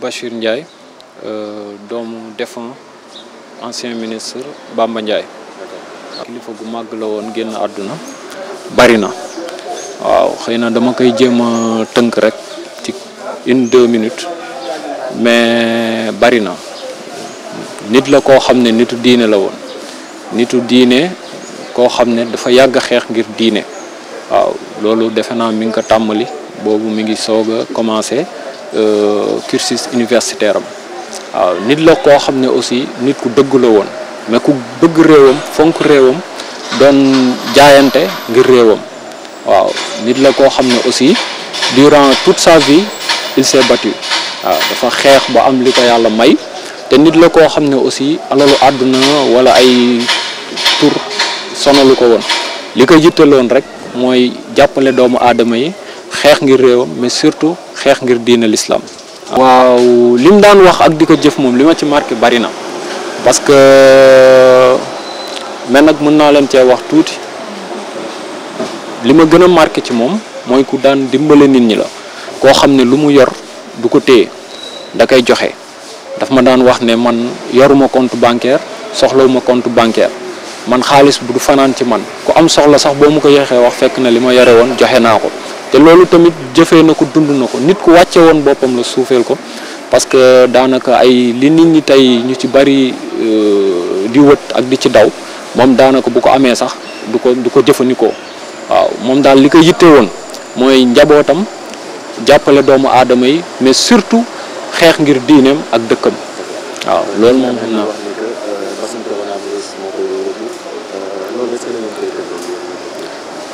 Bachir Ndiaye doomu défunt ancien ministre Bamba Ndiaye. kilifa gu màgg la woon génn àdduna bari na waaw xëy na dama koy jéem a tënk rek ci 1-2 minutes mais bari na nit la koo xam ne nitu diine la woon nitu diine koo xam ne dafa yàgg a xeex ngir diine waaw loolu defe naa mi ngi ko tàmmali boobu mi ngi soog a commencé cursus universitaire am waaw nit la koo xam ne aussi nit ku dëgg la woon mais ku bëgg réewam fonk réewam doon jaayante ngir réewam waaw nit la koo xam ne aussi durant toute sa vie il s'est battu waaw dafa xeex ba am li ko yàlla may te nit la koo xam ne aussi alalu àdduna wala ay tur sonalu ko woon li ko jittaloon rek mooy jàppale doomu aadama yi xeex ngir réewam mais surtout xeex ngir diine l'islam. waaw li mu daan wax ak di ko jëf moom li ma ci marqué bari na parce que mais nag mën naa leen cee wax tuuti li ma gën a marqué ci moom mooy ku daan dimbale nit ñi la koo xam ne lu mu yor du ko téye da koy joxe daf ma daan wax ne man yoruma compte bancaire soxlawuma compte bancaire man xaalis bu du fanaan ci man ku am soxla sax boo mu ko yéexee wax fekk na li ma yore woon joxe naa ko te loolu tamit jëfee na ko dund na ko nit ku wàcce woon boppam la suufeel ko parce que daanaka ay li nit ñi tey ñu ci bari di wët ak di ci daw moom daanaka bu ko amee sax du ko jëfandikoo waaw moom daal li ko yitte woon mooy njabootam jàppale doomu aadama yi mais surtout xeex ngir diineem ak dëkkam waaw loolu moom xam naa.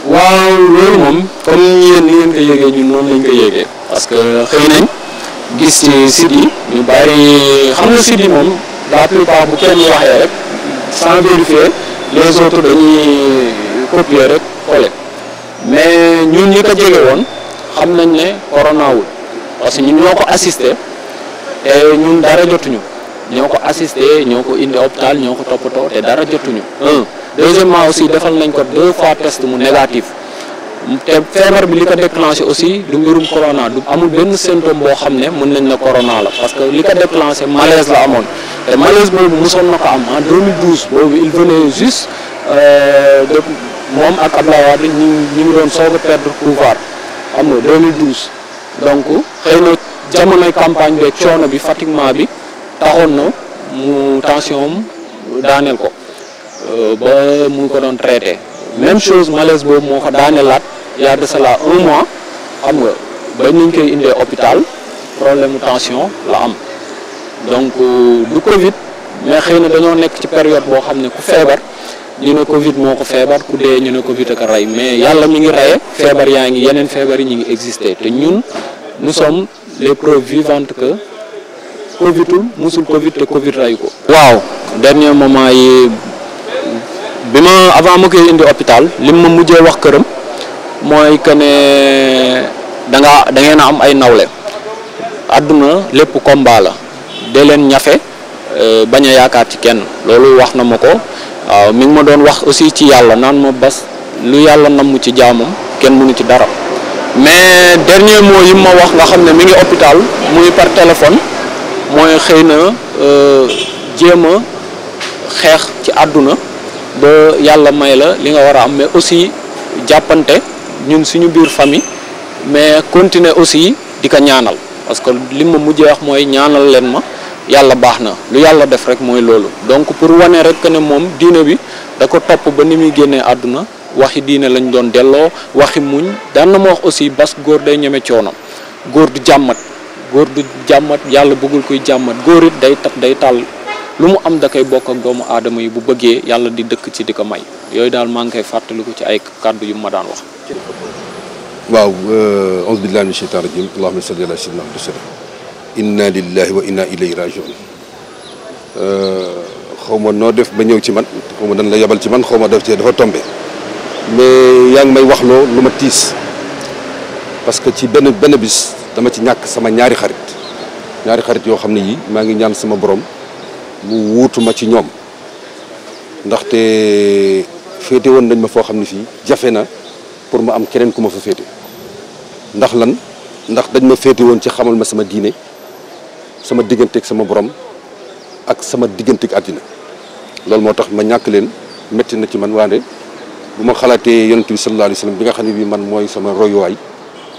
waaw loolu moom comme yéen ni ngeen ko yéegee ñun noonu lañ ko yéegee parce que xëy nañ gis ci site yi ñu bari xam nga site yi moom la plupart bu kenn waxee rek sans vérifier les autres dañuy copier rek coller mais ñun ñi ko jege woon xam nañ ne corona wul parce que ñun ñoo ko assisté te ñun dara jotuñu ñoo ko assisté ñoo ko indi hôpital ñoo ko toppatoo te dara jotuñu deuxièmement aussi defal nañ ko 2 fois test mu négatif te feebar bi li ko déclenché aussi du mbirum corona du amul benn symptôme boo xam ne mën nañ ne corona la parce que li ko déclenché malaise la amoon te malaise boobu mosoon na ko am en 2012 boobu il venait juste de moom ak Abdoulaye Wade ñu ngi doon soog a perdre pouvoir xam nga 2012 donc xëy na jamonoy campagne beeg coono bi fatiguement bi taxoon na mu tension am daaneel ko ba mu ko doon traité même chose malaise boobu moo ko daaneelaat y a de cela 1 mois xam nga ba ñu koy indee hôpital problème mu tension la am donc du Covid mais xëy na dañoo nekk ci période boo xam ne ku feebar ñu ne Covid moo ko feebar ku dee ñu ne Covid ak a rey mais yàlla mi ngi reye feebar yaa ngi yeneen feebar yi ñu ngi existé te ñun nous sommes les preuves vivantes que Covidul musul Covid te Covid reyu ko. waaw dernier moment yi. bi ma avant ma koy indi hôpital lim ma mujjee wax këram mooy que ne da ngeen a am ay nawle àdduna lépp combat la de leen ñafe bañ a yaakaar ci kenn loolu wax na ma ko waaw mi ngi ma doon wax aussi ci yàlla naan ma bas lu yàlla namm ci jaamam kenn mënu ci dara mais dernier mot yi ma wax nga xam ne mi ngi hôpital muy par téléphone mooy xëy na jéem a xeex ci àdduna ba yàlla may la li nga war a am mais aussi jàppante ñun suñu biir famille mais continuer aussi di ko ñaanal parce que li ma mujjee wax mooy ñaanal leen ma yàlla baax na lu yàlla def rek mooy loolu donc pour wane rek que ne moom diine bi da ko topp ba ni muy génnee àdduna waxi diine lañ doon delloo waxi muñ daan na ma wax aussi bas góor day ñeme coono góor du jàmmat yàlla bëggul kuy jàmmat góor it day tàll lu mu am da koy bokk ak doomu aadama yi bu bëggee yàlla di dëkk ci di ko may yooyu daal maa ngi koy fàttaliku ci ay kàddu yu ma daan wax. waaw auzu billahi mina shaytaani rajim allahumma salli ala sayyidina Muhammad inna lillahi wa inna ilayhi rajiun xaw ma noo def ba ñëw ci man xaw ma dañ la yebal ci man xaw ma def ci dafa tombé mais yaa ngi may wax loo lu ma tiis parce que ci benn bis dama ci ñàkk sama ñaari xarit yoo xam ne yi maa ngi ñaan sama borom mu wuutu ma ci ñoom ndaxte féete woon nañ ma foo xam ne fii jafe na pour ma am keneen ku ma fa féete ndax lan ndax dañ ma féete woon ci xamal ma sama diine sama digganteeg sama borom ak sama digganteeg àddina loolu moo tax ma ñàkk leen métti na ci man waande bu ma xalaatee yonent bi sallallahu alayhi wa sallam bi nga xam ne bii man mooy sama royuwaay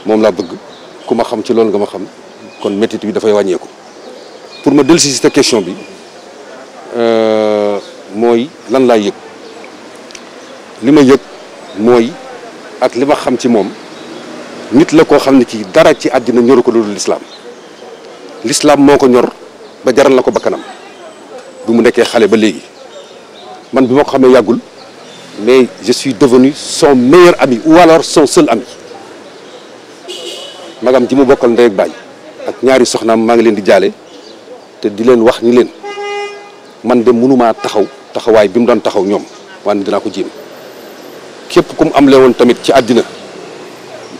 moom laa bëgg ku ma xam ci loolu nga ma xam kon métti bi dafay wàññeeku pour ma dellusi si sa question bi mooy lan laa yëg li ma yëg mooy ak li ma xam ci moom nit la koo xam ne kii dara ci àddina ñoru ko loolu l'islam moo ko ñor ba jaral na ko bakkanam bi mu nekkee xale ba léegi man bi ma ko xamee yàggul mais je suis devenu son meilleur ami ou alors son seul ami magam ji mu bokkal ndey ak baay ak ñaari soxnaam maa ngi leen di jaale te di leen wax ni leen man de mënumaa taxawaay bi mu doon taxaw ñoom waaye dinaa ko jéem képp ku mu am le woon tamit ci àddina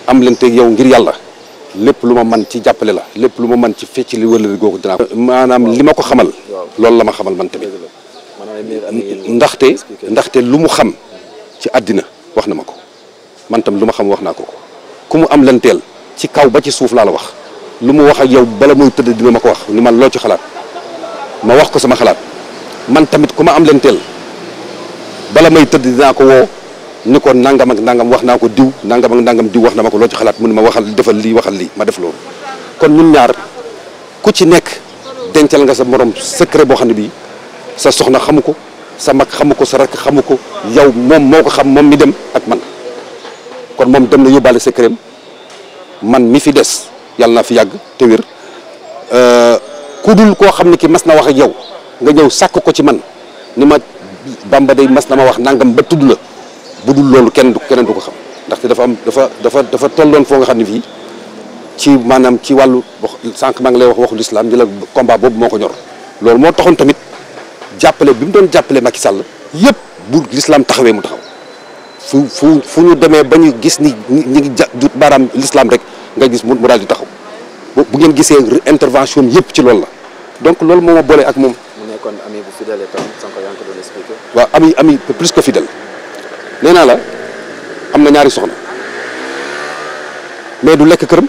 am leen teg yow ngir yàlla lépp lu ma man ci jàppale la lépp lu ma man ci fecc li wala googu dinaa ko maanaam li ma ko xamal loolu la ma xamal man tamit ndaxte lu mu xam ci àddina wax na ma ko man tam lu ma xam wax naa ko ku mu am lenteel ci kaw ba ci suuf laa la wax lu mu wax ak yow bala muy tëdd dina ma ko wax ni man loo ci xalaat ma wax ko sama xalaat man tamit ku ma am lenteel bala may tëdd dinaa ko woo ni ko nangam ak nangam wax naa ko diw nangam ak nangam diw wax na ma ko loo ci xalaat mu ne ma waxal defal lii waxal lii ma def loolu kon ñun ñaar ku ci nekk dencal nga sa morom secret boo xam ne bii sa soxna xamu ko sa mag xamu ko sa rakk xamu ko yow moom moo ko xam moom mi dem ak man kon moom dem na yóbbaale secret man mi fi des yàlla naa fi yàgg te wér ku dul koo xam ne ki mas na wax ak yow nga ñëw sàkk ko ci man ni ma Bamba day mas na ma wax nangam ba tudd la bu dul loolu keneen du ko xam ndaxte dafa tolloon foo nga xam ne fii ci maanaam ci wàllu sànq maa ngi lay wax waxu l'islam di la combat boobu moo ko ñor loolu moo taxoon tamit jàppale bi mu doon jàppale Macky Sall yëpp bu l'islam taxawee mu taxaw fu ñu demee ba ñu gis ni ñi ngi jut baaraam l'islam rek nga gis mu daal di taxaw bu ngeen gisee intervention yëpp ci loolu la donc loolu moo ma boole ak moom. mu nekkoon ami bu fidèle itam sànq yaa ngi ko doon expliqué. waaw ami plus que fidèle nee naa la am na ñaari soxna mais du lekk këram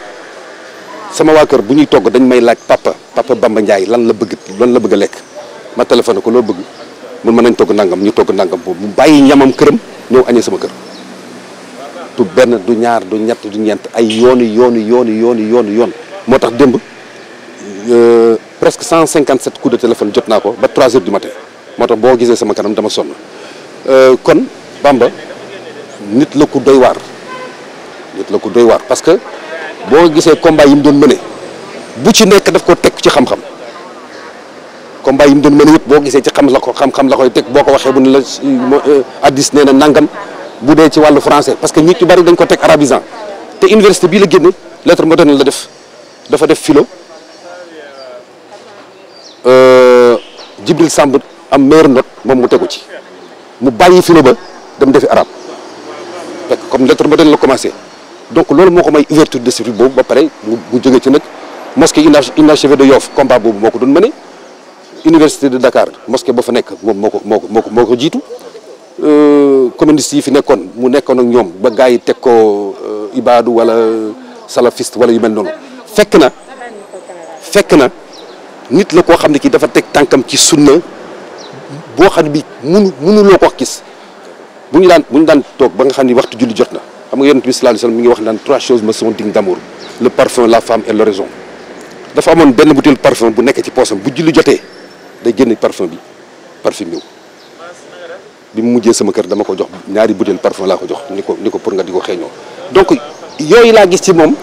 sama waa kër bu ñuy togg dañ may laaj papa Bamba Ndiaye lan la bëgg a lekk ma téléphone ko loo bëgg mun mën nañ togg nangam ñu togg nangam boobu mu bàyyi ñamam këram ñëw añee sama kër du benn du ñaar du ñett du ñeent ay yoon moo tax démb presque 157 coups de téléphone jot naa ko ba 3 heures du matin moo tax boo gisee sama kanam dama sonn kon Bamba nit la ku doy waar parce que boo gisee combat yi mu doon mëne bu ci nekk daf ko teg ci xam-xam combat yi mu doon mëne yëpp boo gisee ci xam-xam la koy teg boo ko waxee bu ne la addis nee na nangam bu dee ci wàllu français parce que nit ñu bari dañ ko teg arabisant te université bii la génne lettre moderne la def dafa def philo Djibril Samb am meilleure note moom mu tegu ci mu bàyyi philo ba dem defi arabe fekk comme lettre moderne la commencé donc loolu moo ko may ouverture d'esprit boobu ba pare mu jógee ci nag mosquée inachevée de Yoff combat boobu moo ko doon mëne université de Dakar mosquée ba fa nekk moom moo ko jiitu communiste yi fi nekkoon mu nekkoon ak ñoom ba gars yi teg ko ibaadu wala salafiste wala yu mel noonu fekk na nit la koo xam ne kii dafa teg tànkam ci sunna boo xam ne bi mënuloo ko wax gis bu ñu daan toog ba nga xam ni waxtu julli jot na xam nga yonent bi sallallahu alayhi wasallam mi ngi wax naan 3 choses me sont dignes d'amour le parfum la femme et l'oraison dafa amoon benn bouteille parfum bu nekk ci poosam bu julli jotee day génn parfum bi bi mu mujjee sama kër dama ko jox ñaari bouteille parfum laa ko jox ni ko pour nga di ko xeeñoo donc yooyu laa gis ci moom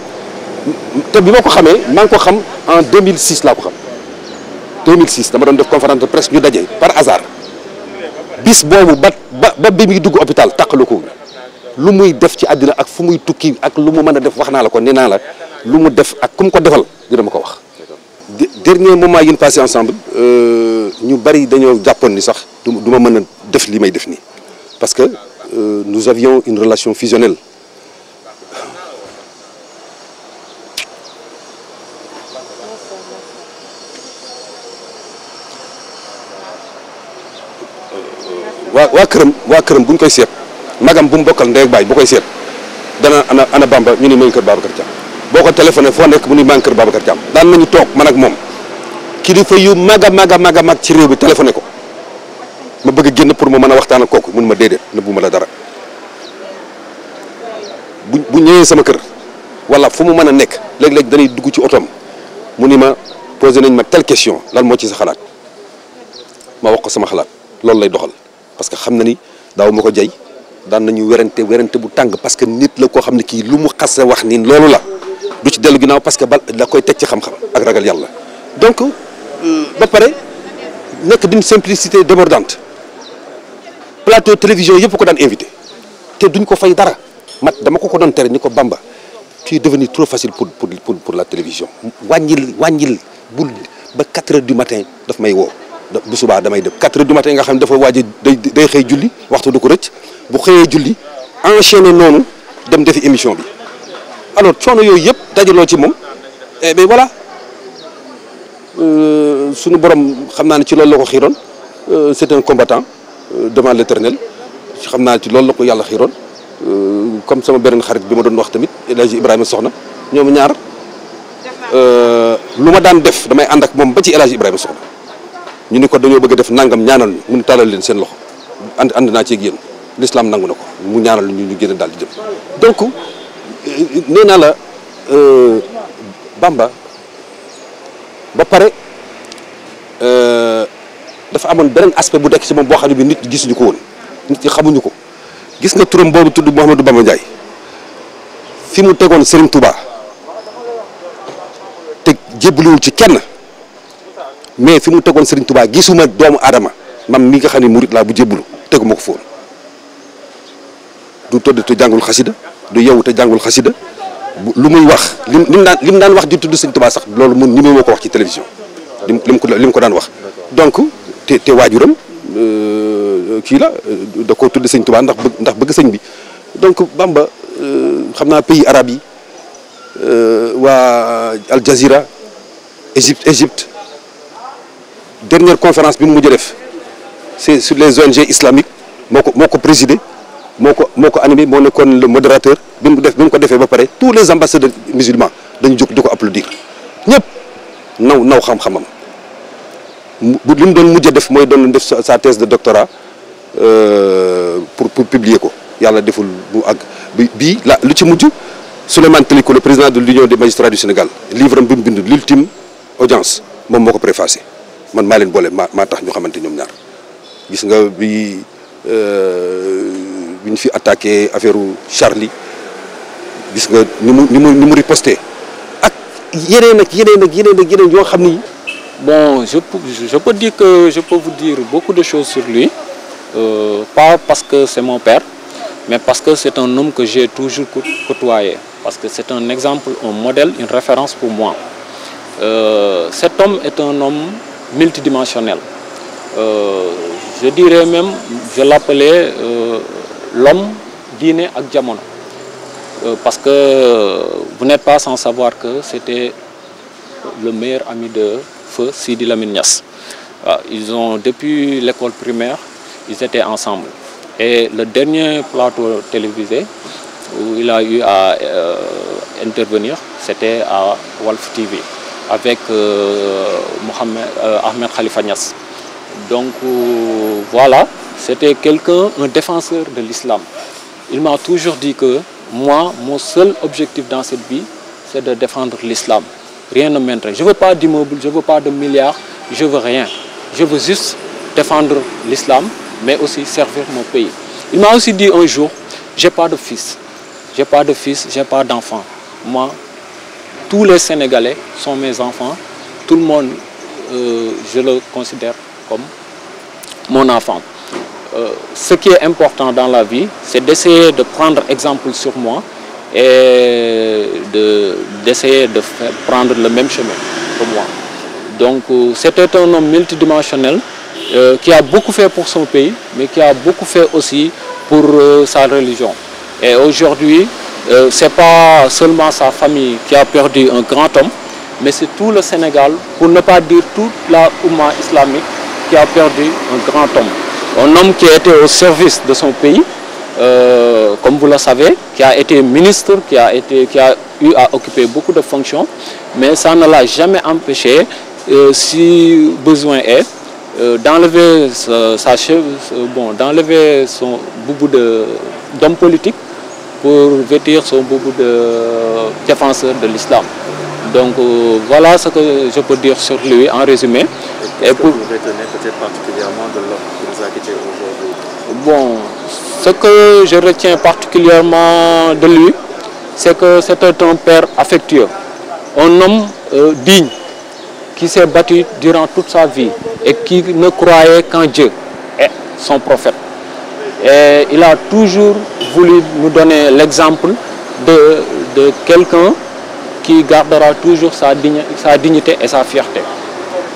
te bi ma ko xamee maa ngi ko xam en 2006 laa ko xam 2006 dama doon def conférence de presse ñu daje par hasard bis boobu ba bi muy dugg hôpital tàqalu ko lu muy def ci àddina ak fu muy tukki ak lu mu mën a def wax naa la ko nee naa la lu mu def ak ku mu ko defal dina ma ko wax. dernier moment yi ñu passé ensemble ñu bari dañoo jàppoon ni sax du ma mën a def li may def nii parce que nous avions une relation fusionnelle. waa këram bu ñu koy seet magam bu mu bokkal ndey ak baay bu koy seet dana ana Bamba ñu ni ma ngi kër Babacar Thiam boo ko téléphoné foo nekk mu ni maa ngi kër Babacar Thiam daan nañu toog man ak moom kilifa yu mag a mag ci réew bi téléphoné ko ma bëgg a génn pour ma mën a waxtaan ak kooku mun ma déedéet nëbbu ma la dara bu ñëwee sama kër wala fu mu mën a nekk léeg-léeg dañuy dugg ci otoom mu ni ma posé nañ ma telle question lan moo ci sa xalaat ma wax ko sama xalaat loolu lay doxal parce que xam na ni daaw ma ko jay daan nañu werante bu tàng parce que nit la koo xam ne kii lu mu xas a wax ni loolu la du ci dellu ginnaaw parce que ba da koy teg ci xam-xam ak ragal yàlla donc ba pare nekk d'une simplicité débordante plateau télévision yëpp ko daan invité te duñ ko fay dara mat dama ko doon tere ni ko Bamba tu es devenu trop facile pour la télévision wàññil bul ba 4 heures du matin daf may woo bu subaa damay dem 4 heures du matin nga xam ne dafa waaj day xëy julli waxtu du ko rëcc bu xëyee julli enchaîné noonu dem defi émission bi alors coono yooyu yëpp dajaloo ci moom et bien voilà sunu borom xam naa ne ci loolu la ko xiiroon c'est un combattant devant l'éternel xam naa ci loolu la ko yàlla xiiroon comme sama beneen xarit bi ma doon wax tamit El Hadji Ibrahima Soxna ñoom ñaar lu ma daan def damay ànd ak moom ba ci El Hadji Ibrahima Soxna ñu ni ko dañoo bëgg a def nangam ñaanal ñu mu tàllal leen seen loxo ànd naa ci ak yéen l'islam nangu na ko mu ñaanal ñu génn daal di dem donc nee naa la Bamba ba pare dafa amoon beneen aspect bu dekk ci moom boo xam ne bi nit ñi gisuñu ko woon nit ñi xamuñu ko gis nga turam boobu tudd Mouhamadou Bamba Ndiaye fi mu tegoon Serigne Touba te jébbaluwul ci kenn mais fi mu tegoon Serigne Touba gisuma doomu aadama man mi nga xam ne murit laa bu jébbalu teguma ko foon du tëdd te jàngul xasida du yeewu te jàngul xasida lu muy wax lim daan wax di tudd Serigne Touba sax loolu mun ñi moo ko wax ci télévision lim ko daan wax donc te waajuram kii la da koo tudd Serigne Touba ndax bëgg sëñ bi donc Bamba xam naa pays arabe yi waa Al Jazeera Égypte dernière conférence bi mu mujj def c'est sur les ONG islamiques moo ko présidé moo ko animé moo nekkoon le modérateur bi mu ko defee ba pare tous les ambassadeurs musulmans dañu jóg di ko applaudir ñëpp naw xam-xamam li mu doon mujj def mooy doon def sa thèse de doctorat pour publier ko yàlla deful bu àgg bii la lu ci mujj Souleymane Teliko le président de l'Union des magistrats du Sénégal livre am bi mu bind l'ultime audience moom moo ko préfacé man maa leen boole maa tax ñu xamante ñoom ñaar gis nga bi ñu fi attaqué affaire Charlie gis nga ni mu riposté ak yeneen yoo xam ni. Bon, je peux dire que je peux vous dire beaucoup de choses sur lui, pas parce que c'est mon père, mais parce que c'est un homme que j'ai toujours côtoyé, parce que c'est un exemple, un modèle, une référence pour moi. Cet homme est un homme multidimensionnel. Je dirais même, je l'appelais l'homme dîner ak jamono, parce que vous n'êtes pas sans savoir que c'était le meilleur ami de Feu Sidi Lamine Niass. Ils ont, depuis l'école primaire, ils étaient ensemble. Et le dernier plateau télévisé où il a eu à intervenir, c'était à Walf TV avec Ahmed Khalifa Niass. Donc voilà, c'était quelqu'un, un défenseur de l'islam. Il m'a toujours dit que moi, mon seul objectif dans cette vie, c'est de défendre l'islam. Rien ne m'intéresse. Je ne veux pas d'immeubles, je ne veux pas de milliards, je ne veux rien. Je veux juste défendre l'islam, mais aussi servir mon pays. Il m'a aussi dit un jour, j'ai pas de fils. J'ai pas de fils, j'ai pas d'enfants. Moi, tous les Sénégalais sont mes enfants. Tout le monde, je le considère comme mon enfant. Ce qui est important dans la vie, c'est d'essayer de prendre exemple sur moi et d'essayer de prendre le même chemin que moi. Donc c'était un homme multidimensionnel qui a beaucoup fait pour son pays, mais qui a beaucoup fait aussi pour sa religion. Et aujourd'hui, c'est pas seulement sa famille qui a perdu un grand homme, mais c'est tout le Sénégal, pour ne pas dire toute la Oumma islamique, qui a perdu un grand homme. Un homme qui était au service de son pays, comme vous le savez, qui a été ministre, qui a eu à occuper beaucoup de fonctions, mais ça ne l'a jamais empêché si besoin est, d'enlever d'enlever son boubou d'homme politique pour vêtir son boubou de défenseur de l'islam. Donc voilà ce que je peux dire sur lui en résumé. Et pour vous retenez peut-être particulièrement de l'homme qui nous a quittés aujourd'hui? Bon, ce que je retiens particulièrement de lui, c'est que c'était un père affectueux, un homme digne, qui s'est battu durant toute sa vie et qui ne croyait qu'en Dieu et son prophète. Et il a toujours voulu nous donner l'exemple de quelqu'un qui gardera toujours sa dignité et sa fierté.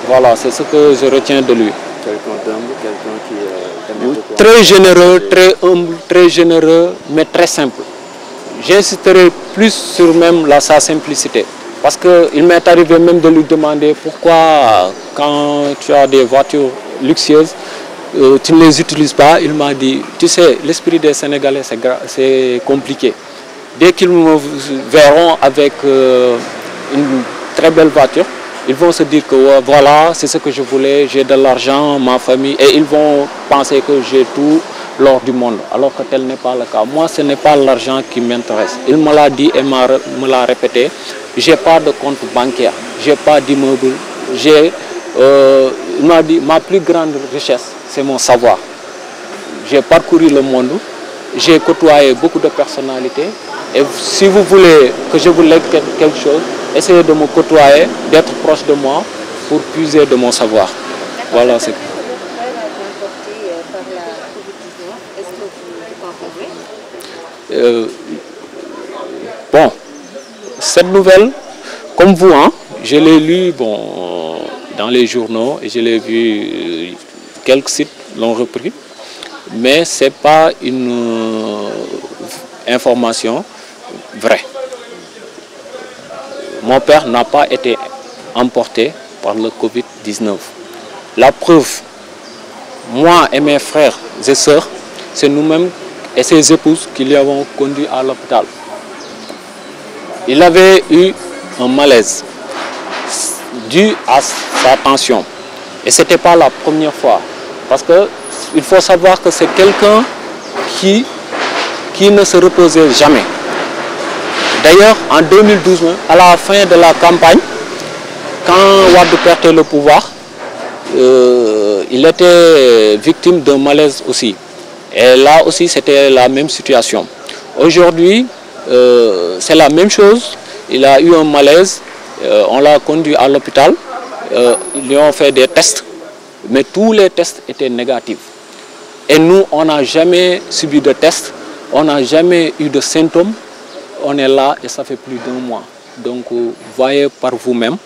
Voilà, c'est ce que je retiens de lui. Quelqu'un d'humble, quelqu'un qui aimait beaucoup. Très généreux, très humble, très généreux, mais très simple. J'insisterai plus sur même sa simplicité. Parce qu'il m'est arrivé même de lui demander pourquoi, quand tu as des voitures luxueuses, tu ne les utilises pas. Il m'a dit, tu sais, l'esprit des Sénégalais, c'est compliqué. Dès qu'ils me verront avec une très belle voiture, ils vont se dire que voilà, c'est ce que je voulais, j'ai de l'argent, ma famille, et ils vont penser que j'ai tout l'or du monde, alors que tel n'est pas le cas. Moi, ce n'est pas l'argent qui m'intéresse. Il me l'a dit et me l'a répété. Je n'ai pas de compte bancaire, je n'ai pas d'immeuble. Il m'a dit, ma plus grande richesse, c'est mon savoir. J'ai parcouru le monde, j'ai côtoyé beaucoup de personnalités. Et si vous voulez que je vous lègue quelque chose, essayez de me côtoyer, d'être proche de moi pour puiser de mon savoir. Voilà, c'est bon, cette nouvelle, comme vous, hein, je l'ai lue dans les journaux et je l'ai vu, quelques sites l'ont repris, mais ce n'est pas une information vraie. Mon père n'a pas été emporté par le Covid-19. La preuve, moi et mes frères et sœurs, c'est nous-mêmes et ses épouses qui l'avons conduit à l'hôpital. Il avait eu un malaise dû à sa tension. Et ce n'était pas la première fois. Parce qu'il faut savoir que c'est quelqu'un qui ne se reposait jamais. D'ailleurs, en 2012, à la fin de la campagne, quand Wade perdait le pouvoir, il était victime d'un malaise aussi. Et là aussi, c'était la même situation. Aujourd'hui, c'est la même chose. Il a eu un malaise, on l'a conduit à l'hôpital, ils lui ont fait des tests, mais tous les tests étaient négatifs. Et nous, on n'a jamais subi de tests, on n'a jamais eu de symptômes. On est là et ça fait plus d'1 mois. Donc, voyez par vous-même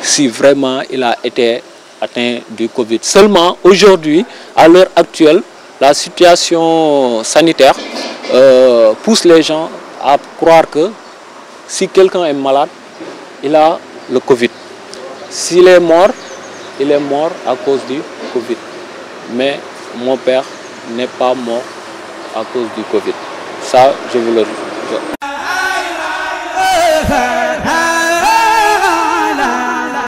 si vraiment il a été atteint du Covid. Seulement, aujourd'hui, à l'heure actuelle, la situation sanitaire pousse les gens à croire que si quelqu'un est malade, il a le Covid. S'il est mort, il est mort à cause du Covid. Mais mon père n'est pas mort à cause du Covid. Ça, je vous le dis.